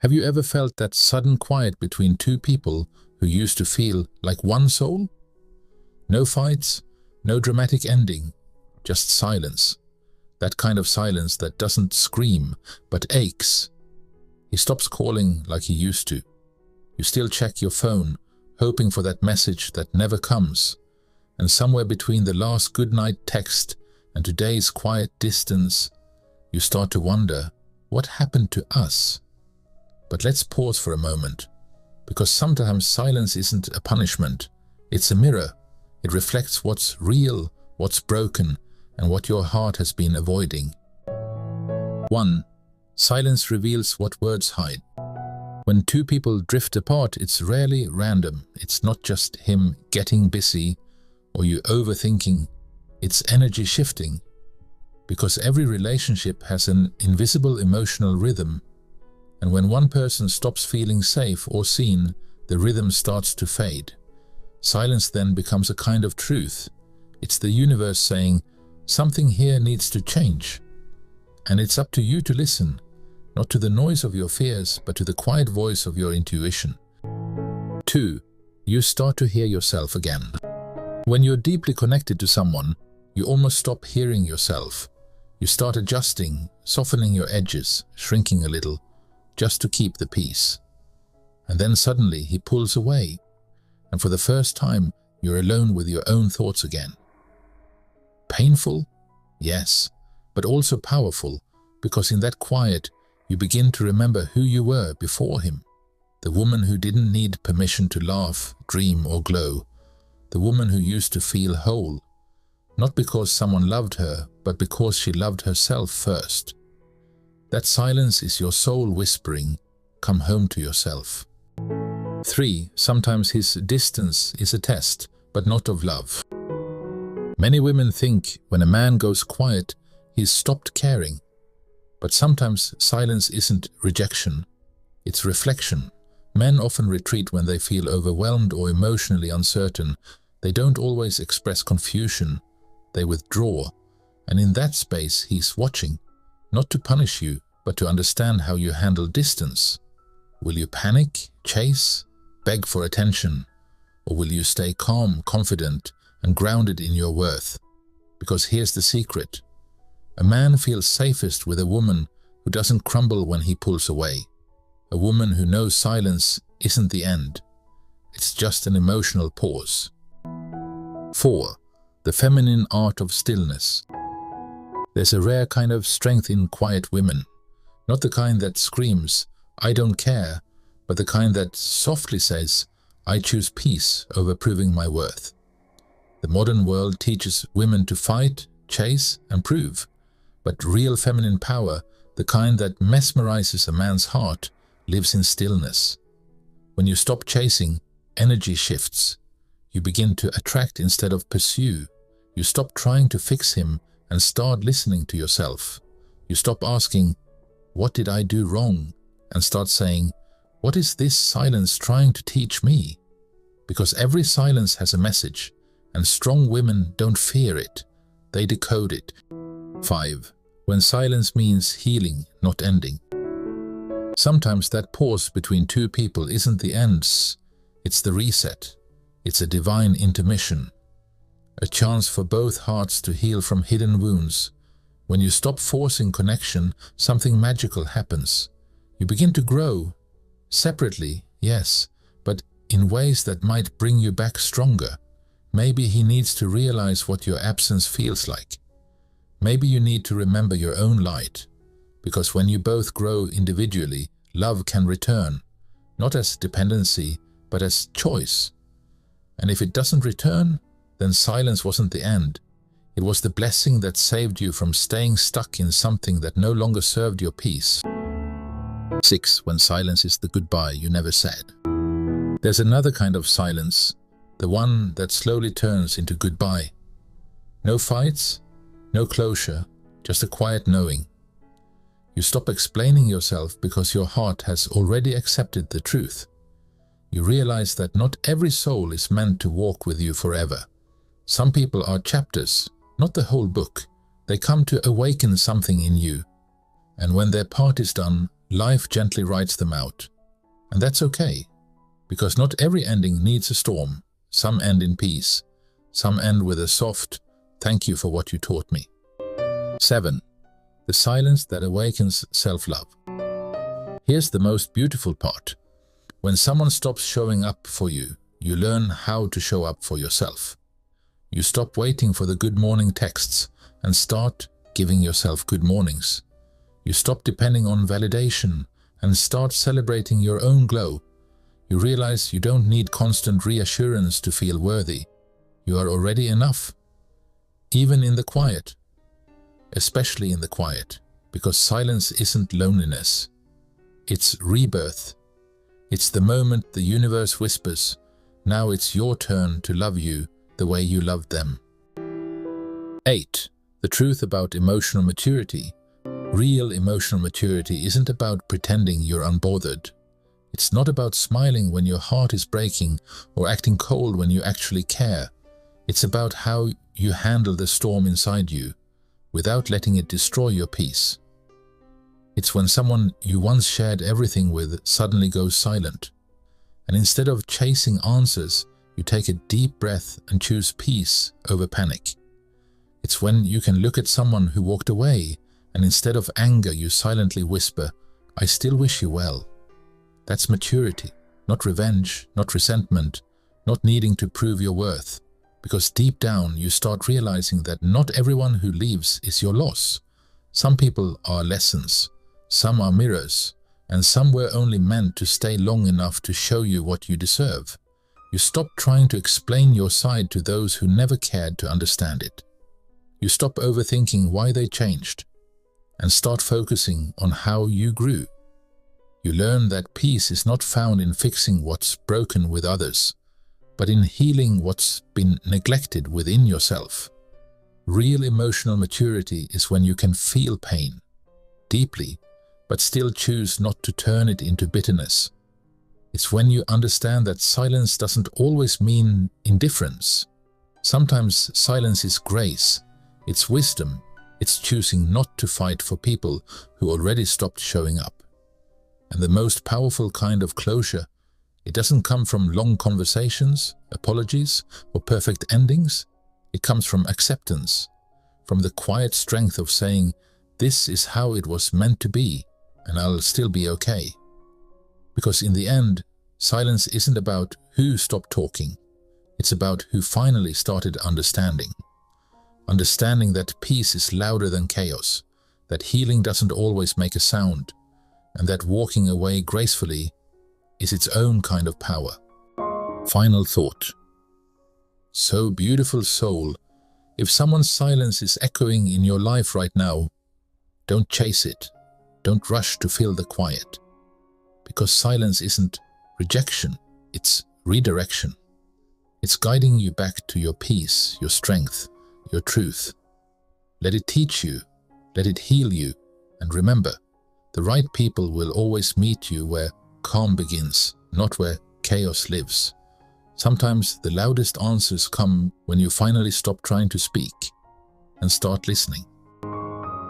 Have you ever felt that sudden quiet between two people who used to feel like one soul? No fights, no dramatic ending, just silence. That kind of silence that doesn't scream, but aches. He stops calling like he used to. You still check your phone, hoping for that message that never comes. And somewhere between the last goodnight text and today's quiet distance, you start to wonder, what happened to us? But let's pause for a moment, because sometimes silence isn't a punishment, it's a mirror. It reflects what's real, what's broken, and what your heart has been avoiding. 1. Silence reveals what words hide. When two people drift apart, it's rarely random. It's not just him getting busy or you overthinking. It's energy shifting. Because every relationship has an invisible emotional rhythm. And when one person stops feeling safe or seen, the rhythm starts to fade. Silence then becomes a kind of truth. It's the universe saying, something here needs to change. And it's up to you to listen, not to the noise of your fears, but to the quiet voice of your intuition. 2. You start to hear yourself again. When you're deeply connected to someone, you almost stop hearing yourself. You start adjusting, softening your edges, shrinking a little, just to keep the peace. And then suddenly he pulls away, and for the first time you're alone with your own thoughts again. Painful? Yes, but also powerful, because in that quiet you begin to remember who you were before him. The woman who didn't need permission to laugh, dream or glow. The woman who used to feel whole, not because someone loved her, but because she loved herself first. That silence is your soul whispering, come home to yourself. 3. Sometimes his distance is a test, but not of love. Many women think when a man goes quiet, he's stopped caring. But sometimes silence isn't rejection, it's reflection. Men often retreat when they feel overwhelmed or emotionally uncertain. They don't always express confusion, they withdraw. And in that space, he's watching, not to punish you, but to understand how you handle distance. Will you panic, chase, beg for attention? Or will you stay calm, confident, and grounded in your worth? Because here's the secret. A man feels safest with a woman who doesn't crumble when he pulls away. A woman who knows silence isn't the end. It's just an emotional pause. 4. The feminine art of stillness. There's a rare kind of strength in quiet women. Not the kind that screams, I don't care, but the kind that softly says, I choose peace over proving my worth. The modern world teaches women to fight, chase, and prove. But real feminine power, the kind that mesmerizes a man's heart, lives in stillness. When you stop chasing, energy shifts. You begin to attract instead of pursue. You stop trying to fix him and start listening to yourself. You stop asking, what did I do wrong? And start saying, what is this silence trying to teach me? Because every silence has a message, and strong women don't fear it. They decode it. 5. When silence means healing, not ending. Sometimes that pause between two people isn't the ends, it's the reset. It's a divine intermission. A chance for both hearts to heal from hidden wounds. When you stop forcing connection, something magical happens. You begin to grow. Separately, yes, but in ways that might bring you back stronger. Maybe he needs to realize what your absence feels like. Maybe you need to remember your own light. Because when you both grow individually, love can return. Not as dependency, but as choice. And if it doesn't return, then silence wasn't the end. It was the blessing that saved you from staying stuck in something that no longer served your peace. 6. When silence is the goodbye you never said. There's another kind of silence, the one that slowly turns into goodbye. No fights, no closure, just a quiet knowing. You stop explaining yourself because your heart has already accepted the truth. You realize that not every soul is meant to walk with you forever. Some people are chapters, not the whole book. They come to awaken something in you. And when their part is done, life gently writes them out. And that's okay, because not every ending needs a storm. Some end in peace. Some end with a soft, "Thank you for what you taught me." 7. The silence that awakens self-love. Here's the most beautiful part. When someone stops showing up for you, you learn how to show up for yourself. You stop waiting for the good morning texts and start giving yourself good mornings. You stop depending on validation and start celebrating your own glow. You realize you don't need constant reassurance to feel worthy. You are already enough, even in the quiet, especially in the quiet, because silence isn't loneliness. It's rebirth. It's the moment the universe whispers, "Now it's your turn to love you the way you loved them." 8. The truth about emotional maturity. Real emotional maturity isn't about pretending you're unbothered. It's not about smiling when your heart is breaking or acting cold when you actually care. It's about how you handle the storm inside you without letting it destroy your peace. It's when someone you once shared everything with suddenly goes silent. And instead of chasing answers, you take a deep breath and choose peace over panic. It's when you can look at someone who walked away and instead of anger you silently whisper, "I still wish you well." That's maturity, not revenge, not resentment, not needing to prove your worth. Because deep down you start realizing that not everyone who leaves is your loss. Some people are lessons, some are mirrors, and some were only meant to stay long enough to show you what you deserve. You stop trying to explain your side to those who never cared to understand it. You stop overthinking why they changed and start focusing on how you grew. You learn that peace is not found in fixing what's broken with others, but in healing what's been neglected within yourself. Real emotional maturity is when you can feel pain deeply, but still choose not to turn it into bitterness. It's when you understand that silence doesn't always mean indifference. Sometimes silence is grace, it's wisdom, it's choosing not to fight for people who already stopped showing up. And the most powerful kind of closure, it doesn't come from long conversations, apologies, or perfect endings. It comes from acceptance, from the quiet strength of saying, "This is how it was meant to be, and I'll still be okay." Because in the end, silence isn't about who stopped talking. It's about who finally started understanding. Understanding that peace is louder than chaos, that healing doesn't always make a sound, and that walking away gracefully is its own kind of power. Final thought. So beautiful, soul, if someone's silence is echoing in your life right now, don't chase it. Don't rush to fill the quiet. Because silence isn't rejection, it's redirection. It's guiding you back to your peace, your strength, your truth. Let it teach you, let it heal you, and remember, the right people will always meet you where calm begins, not where chaos lives. Sometimes the loudest answers come when you finally stop trying to speak and start listening.